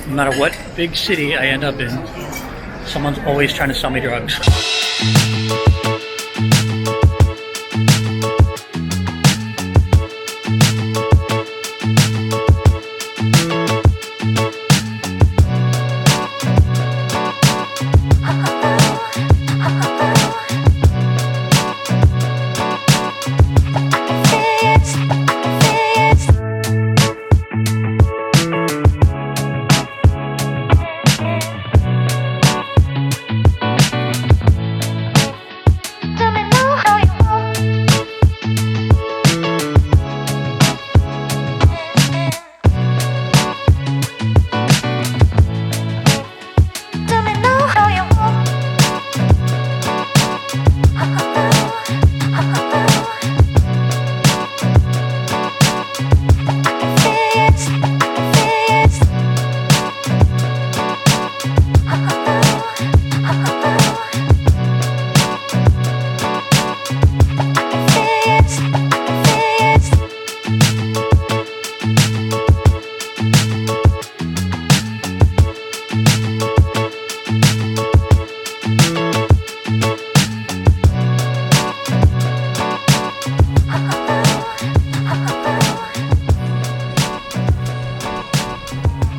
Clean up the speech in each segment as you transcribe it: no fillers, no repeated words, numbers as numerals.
No matter what big city I end up in, someone's always trying to sell me drugs.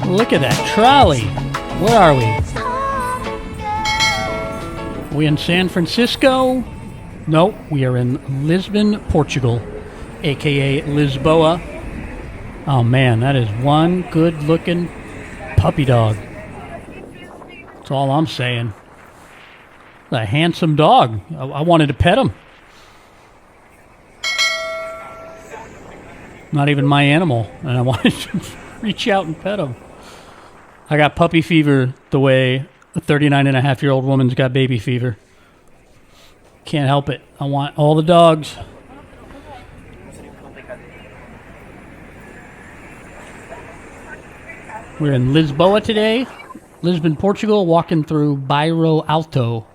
Look at that trolley. Where are we? Are we in San Francisco? No, we are in Lisbon, Portugal, aka Lisboa. Oh man, that is one good-looking puppy dog. That's all I'm saying. A handsome dog. I wanted to pet him. Not even my animal, and I wanted to reach out and pet him. I got puppy fever the way a 39-and-a-half-year-old woman's got baby fever. Can't help it. I want all the dogs. We're in Lisboa today, Lisbon, Portugal, walking through Bairro Alto.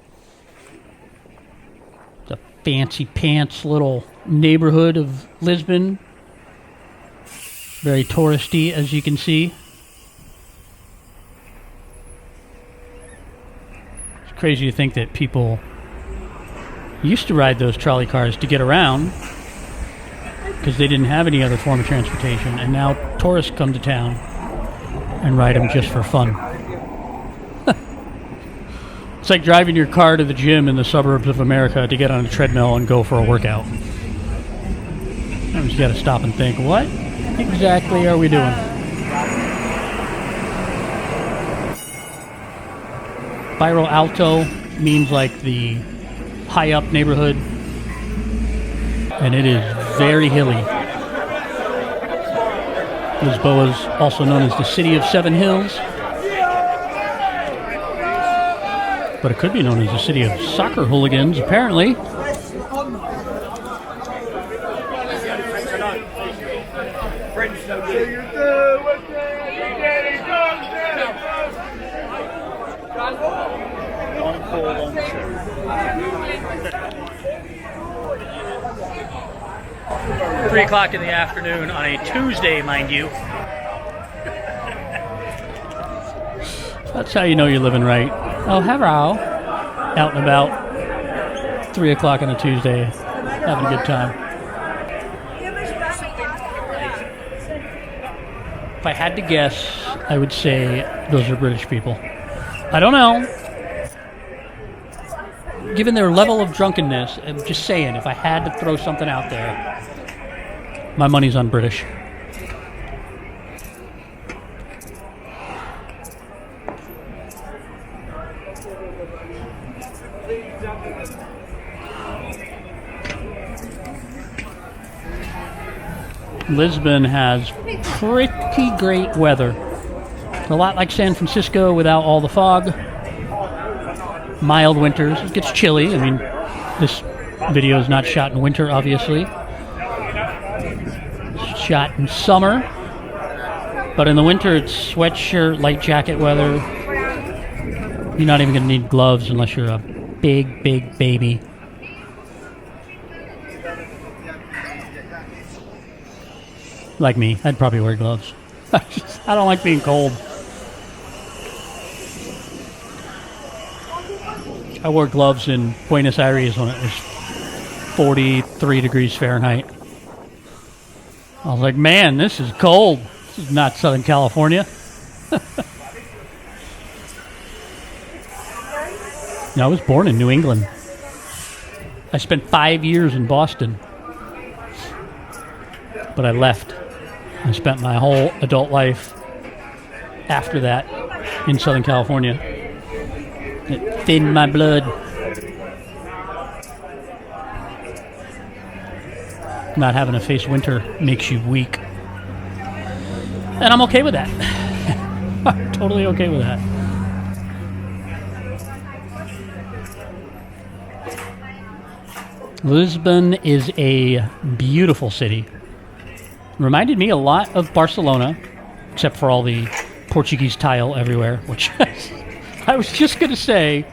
It's a fancy pants little neighborhood of Lisbon. Very touristy, as you can see. It's crazy to think that people used to ride those trolley cars to get around because they didn't have any other form of transportation, and now tourists come to town and ride them just for fun. It's like driving your car to the gym in the suburbs of America to get on a treadmill and go for a workout. Sometimes you got to stop and think, what exactly are we doing? Bairro Alto means like the high up neighborhood, and it is very hilly. Lisboa is also known as the City of Seven Hills, but it could be known as the City of Soccer Hooligans, apparently. Three o'clock in the afternoon on a Tuesday, mind you. That's how you know you're living right. Oh, hello. Out and about. 3 o'clock on a Tuesday. Having a good time. If I had to guess, I would say those are British people. I don't know. Given their level of drunkenness, I'm just saying, if I had to throw something out there, my money's on British. Lisbon has pretty great weather. A lot like San Francisco without all the fog. Mild winters. It gets chilly. I mean, this video is not shot in winter, obviously. It's shot in summer. But in the winter, it's sweatshirt, light jacket weather. You're not even going to need gloves unless you're a big, big baby. Like me, I'd probably wear gloves. I don't like being cold. I wore gloves in Buenos Aires when it was 43 degrees Fahrenheit. I was like, man, this is cold. This is not Southern California. I was born in New England. I spent 5 years in Boston. But I left. I spent my whole adult life after that in Southern California. It thinned my blood. Not having to face winter makes you weak. And I'm okay with that. I'm totally okay with that. Lisbon is a beautiful city. Reminded me a lot of Barcelona, except for all the Portuguese tile everywhere, which I was just going to say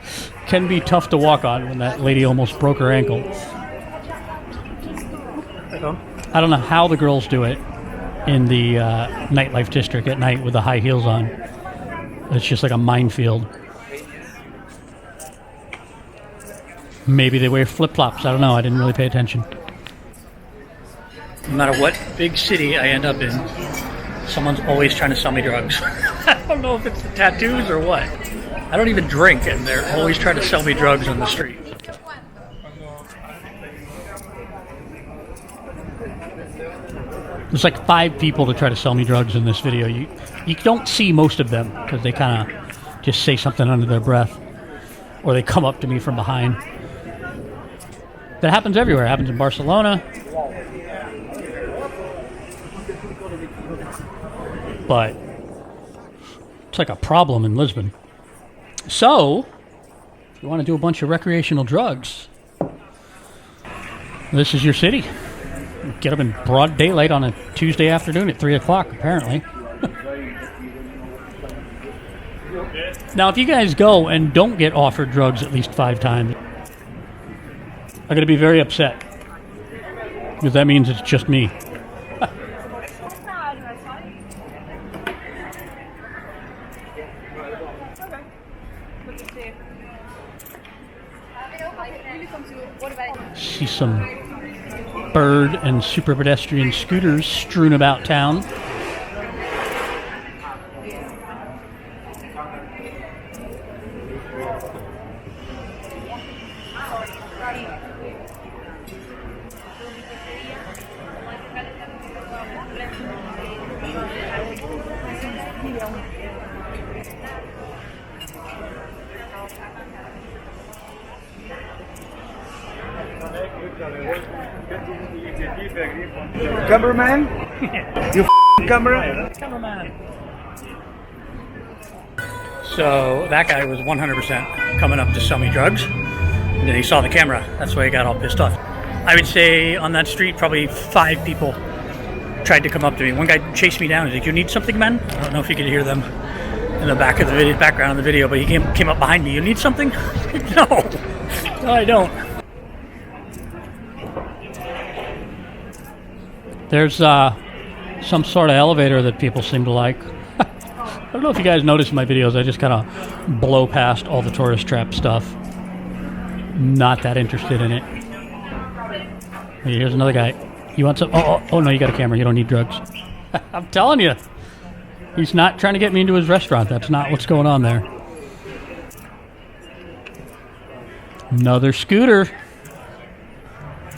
can be tough to walk on when that lady almost broke her ankle. I don't know how the girls do it in the nightlife district at night with the high heels on. It's just like a minefield. Maybe they wear flip-flops. I don't know. I didn't really pay attention. No matter what big city I end up in, someone's always trying to sell me drugs. I don't know if it's the tattoos or what. I don't even drink, and they're always trying to sell me drugs on the street. There's like 5 people to try to sell me drugs in this video. You don't see most of them because they kind of just say something under their breath, or they come up to me from behind. That happens everywhere. It happens in Barcelona. But it's like a problem in Lisbon. So, if you want to do a bunch of recreational drugs, this is your city. Get up in broad daylight on a Tuesday afternoon at 3 o'clock, apparently. Now, if you guys go and don't get offered drugs at least 5 times, I'm going to be very upset. Because that means it's just me. See some bird and super pedestrian scooters strewn about town. Cameraman? You cameraman? So that guy was 100% coming up to sell me drugs. And then he saw the camera. That's why he got all pissed off. I would say on that street, probably 5 people tried to come up to me. One guy chased me down. He's like, "You need something, man?" I don't know if you could hear them in the back of the video, background of the video, but he came up behind me. "You need something?" No, I don't. There's some sort of elevator that people seem to like. I don't know if you guys noticed in my videos, I just kind of blow past all the tourist trap stuff. Not that interested in it. Hey, here's another guy. You want some? Oh, no, you got a camera. You don't need drugs. I'm telling you. He's not trying to get me into his restaurant. That's not what's going on there. Another scooter.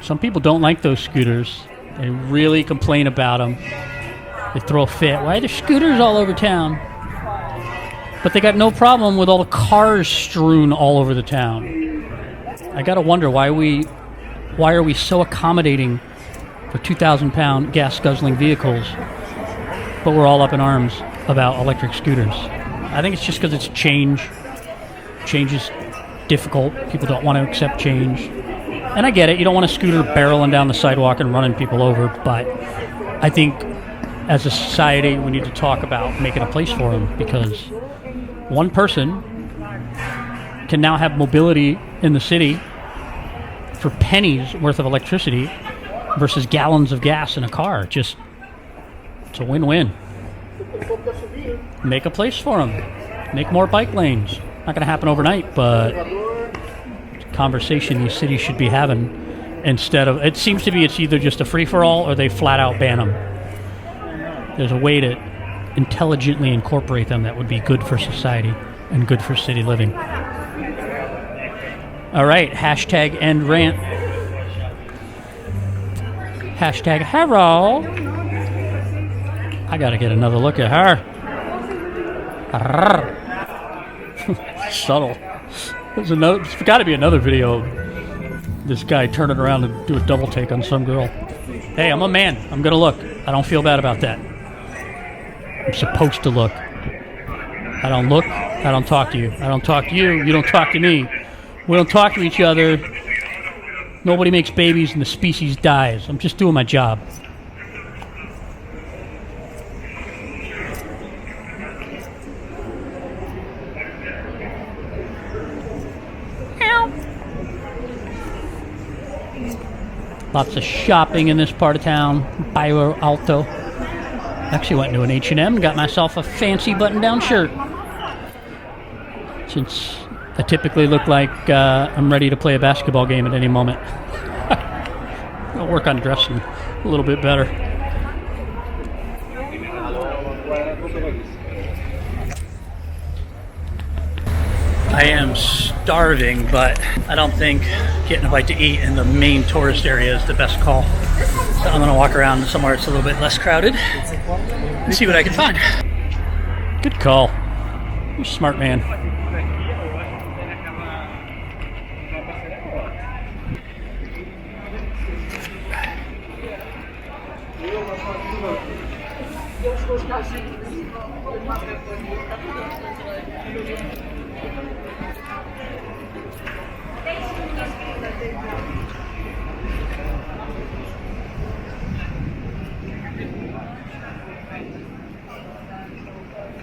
Some people don't like those scooters. They really complain about them. They throw a fit. Why are there scooters all over town? But they got no problem with all the cars strewn all over the town. I gotta wonder why are we so accommodating for 2,000-pound gas-guzzling vehicles, but we're all up in arms about electric scooters. I think it's just because it's change. Change is difficult. People don't want to accept change. And I get it. You don't want a scooter barreling down the sidewalk and running people over, but I think as a society we need to talk about making a place for them, because one person can now have mobility in the city for pennies worth of electricity versus gallons of gas in a car. It's a win-win. Make a place for them. Make more bike lanes. Not going to happen overnight, but conversation these cities should be having instead of... It seems to be it's either just a free-for-all or they flat out ban them. There's a way to intelligently incorporate them that would be good for society and good for city living. All right, hashtag end rant. Hashtag hello. I gotta get another look at her. Subtle. There's got to be another video of this guy turning around and do a double take on some girl. Hey, I'm a man. I'm gonna look. I don't feel bad about that. I'm supposed to look. I don't look. I don't talk to you. I don't talk to you. You don't talk to me. We don't talk to each other. Nobody makes babies and the species dies. I'm just doing my job. Lots of shopping in this part of town. Bairro Alto. Actually went into an H&M and got myself a fancy button-down shirt. Since I typically look like I'm ready to play a basketball game at any moment. I'll work on dressing a little bit better. I am starving, but I don't think getting a bite to eat in the main tourist area is the best call. So I'm going to walk around somewhere that's a little bit less crowded and see what I can find. Good call. You're a smart man.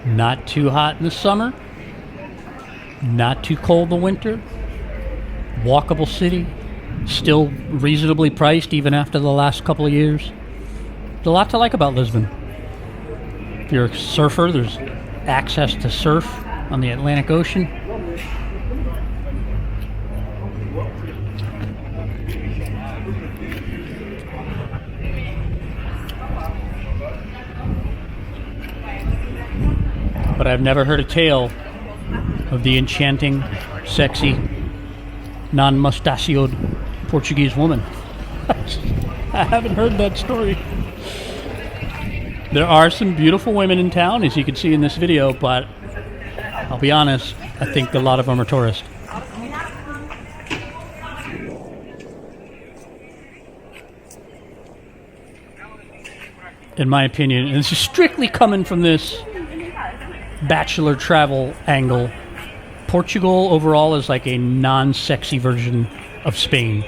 Not too hot in the summer, not too cold in the winter. Walkable city, still reasonably priced even after the last couple of years. There's a lot to like about Lisbon. If you're a surfer, there's access to surf on the Atlantic Ocean. But I've never heard a tale of the enchanting, sexy, non-mustachioed Portuguese woman. I haven't heard that story. There are some beautiful women in town, as you can see in this video, but I'll be honest, I think a lot of them are tourists. In my opinion, and this is strictly coming from this bachelor travel angle, Portugal overall is like a non-sexy version of Spain.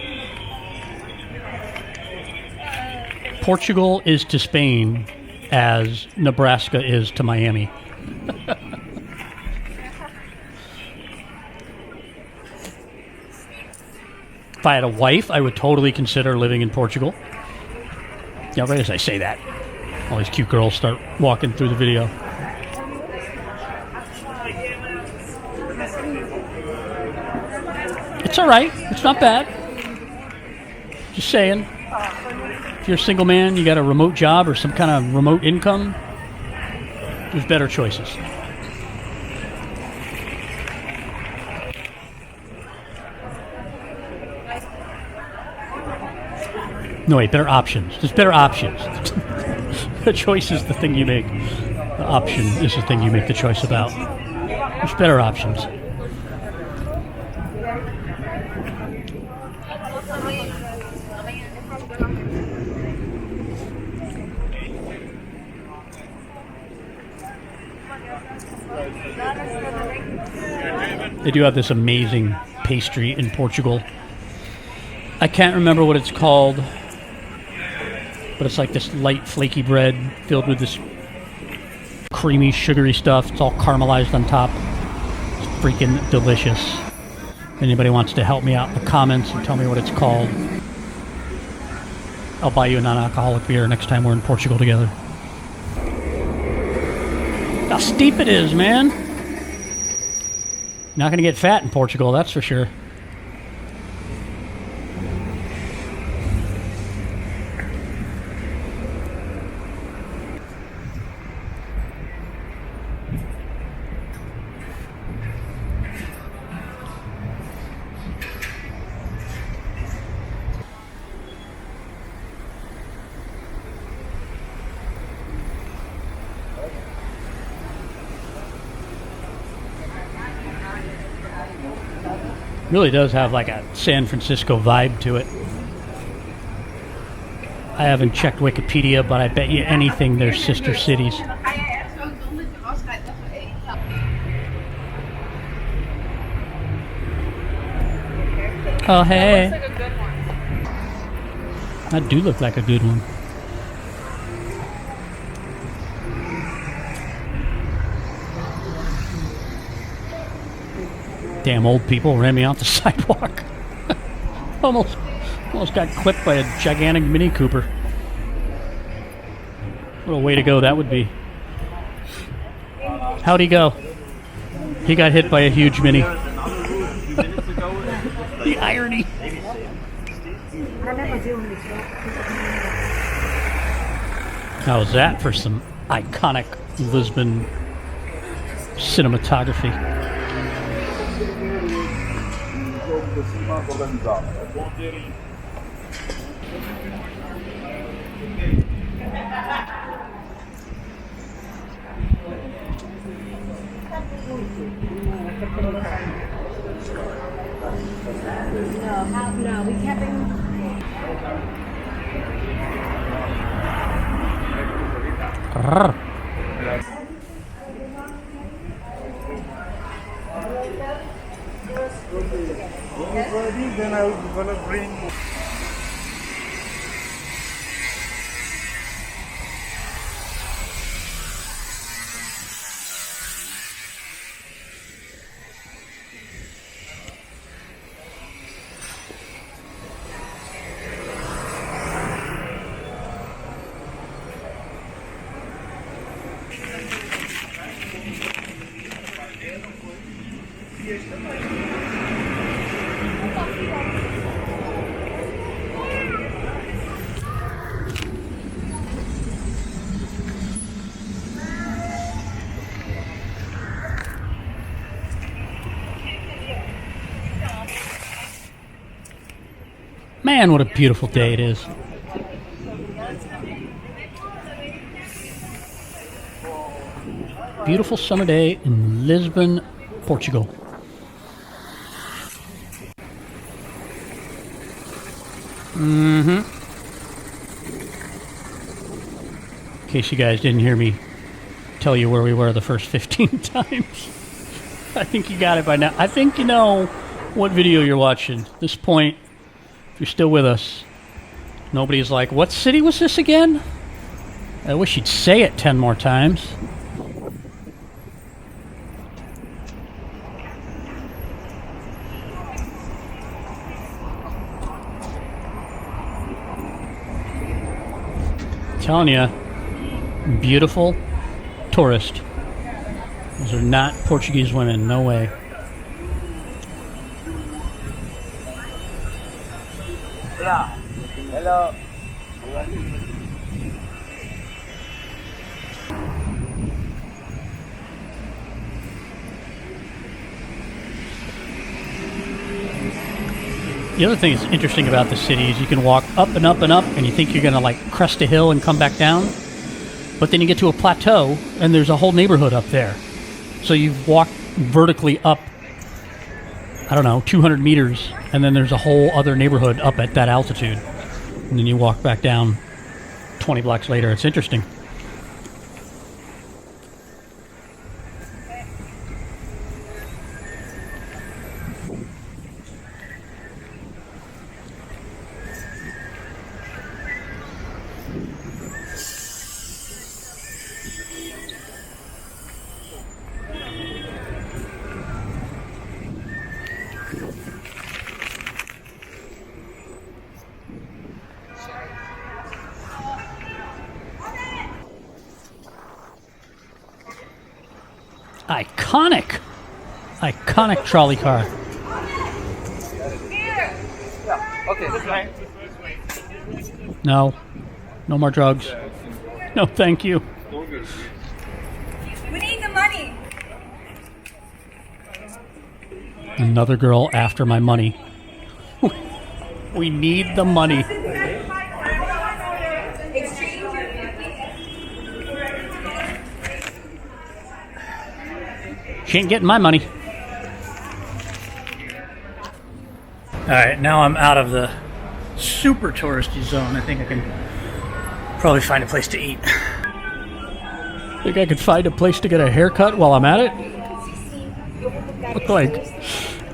Portugal is to Spain as Nebraska is to Miami. If I had a wife, I would totally consider living in Portugal. Yeah, right as I say that, all these cute girls start walking through the video. It's all right. It's not bad. Just saying. If you're a single man, you got a remote job or some kind of remote income, there's better choices. No, wait, better options. There's better options. The choice is the thing you make. The option is the thing you make the choice about. There's better options. They do have this amazing pastry in Portugal. I can't remember what it's called, but it's like this light, flaky bread filled with this creamy, sugary stuff. It's all caramelized on top. It's freaking delicious. If anybody wants to help me out in the comments and tell me what it's called, I'll buy you a non-alcoholic beer next time we're in Portugal together. How steep it is, man. Not going to get fat in Portugal, that's for sure. Really does have like a San Francisco vibe to it. I haven't checked Wikipedia, but I bet you anything there's sister cities. Oh, hey. That looks like a good one. That do look like a good one. Damn old people ran me off the sidewalk. almost got clipped by a gigantic Mini Cooper. What a way to go that would be. How'd he go? He got hit by a huge Mini. The irony. How's that for some iconic Lisbon cinematography? No, we can't bring. Then I was gonna bring. Man, what a beautiful day it is. Beautiful summer day in Lisbon, Portugal. In case you guys didn't hear me tell you where we were the first 15 times. I think you got it by now. I think you know what video you're watching. At this point, if you're still with us, nobody's like, what city was this again? I wish you'd say it 10 more times. Telling you, beautiful tourist. Those are not Portuguese women, no way. Hello. The other thing that's interesting about the city is you can walk up and up and up, and you think you're going to like crest a hill and come back down, but then you get to a plateau and there's a whole neighborhood up there. So you've walked vertically up, I don't know, 200 meters, and then there's a whole other neighborhood up at that altitude. And then you walk back down 20 blocks later. It's interesting. Iconic trolley car. Okay. No more drugs. No, thank you. We need the money. Another girl after my money. We need the money. She ain't getting my money. Alright, now I'm out of the super touristy zone. I think I can probably find a place to eat. Think I could find a place to get a haircut while I'm at it? Look like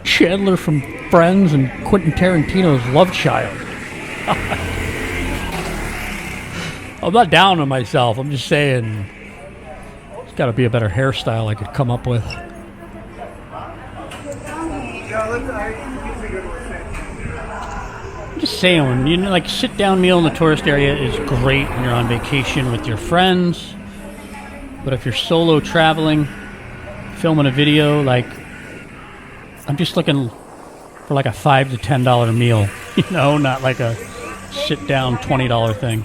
Chandler from Friends and Quentin Tarantino's love child. I'm not down on myself. I'm just saying there's got to be a better hairstyle I could come up with. I'm just saying, when you know, like sit down meal in the tourist area is great when you're on vacation with your friends. But if you're solo traveling, filming a video, like I'm just looking for like a $5 to $10 meal, you know, not like a sit down $20 thing.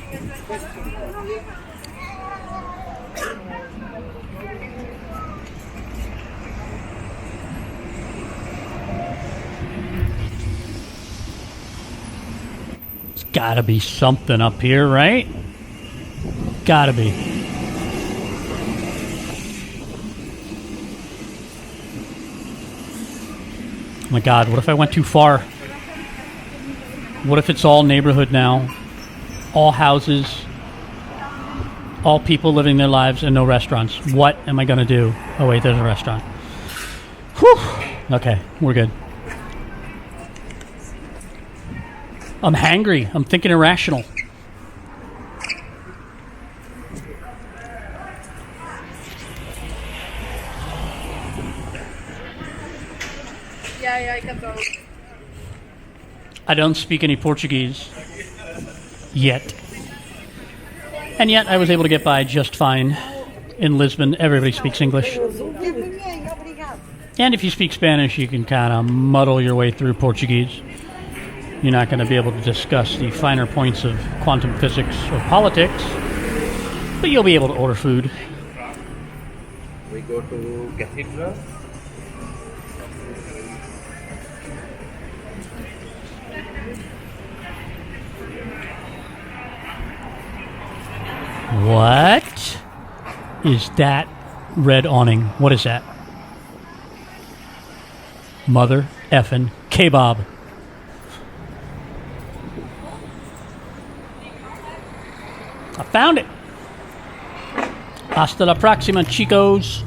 There's gotta be something up here, right? Gotta be. Oh my God, what if I went too far? What if it's all neighborhood now? All houses, all people living their lives, and no restaurants. What am I gonna do? Oh wait, there's a restaurant. Whew. Okay, we're good. I'm hangry. I'm thinking irrational. Yeah, I can go. I don't speak any Portuguese yet. And yet I was able to get by just fine. In Lisbon, everybody speaks English. And if you speak Spanish, you can kind of muddle your way through Portuguese. You're not going to be able to discuss the finer points of quantum physics or politics, but you'll be able to order food. We go to cathedral. What is that red awning? What is that? Mother effing kebab. I found it. Hasta la próxima, chicos.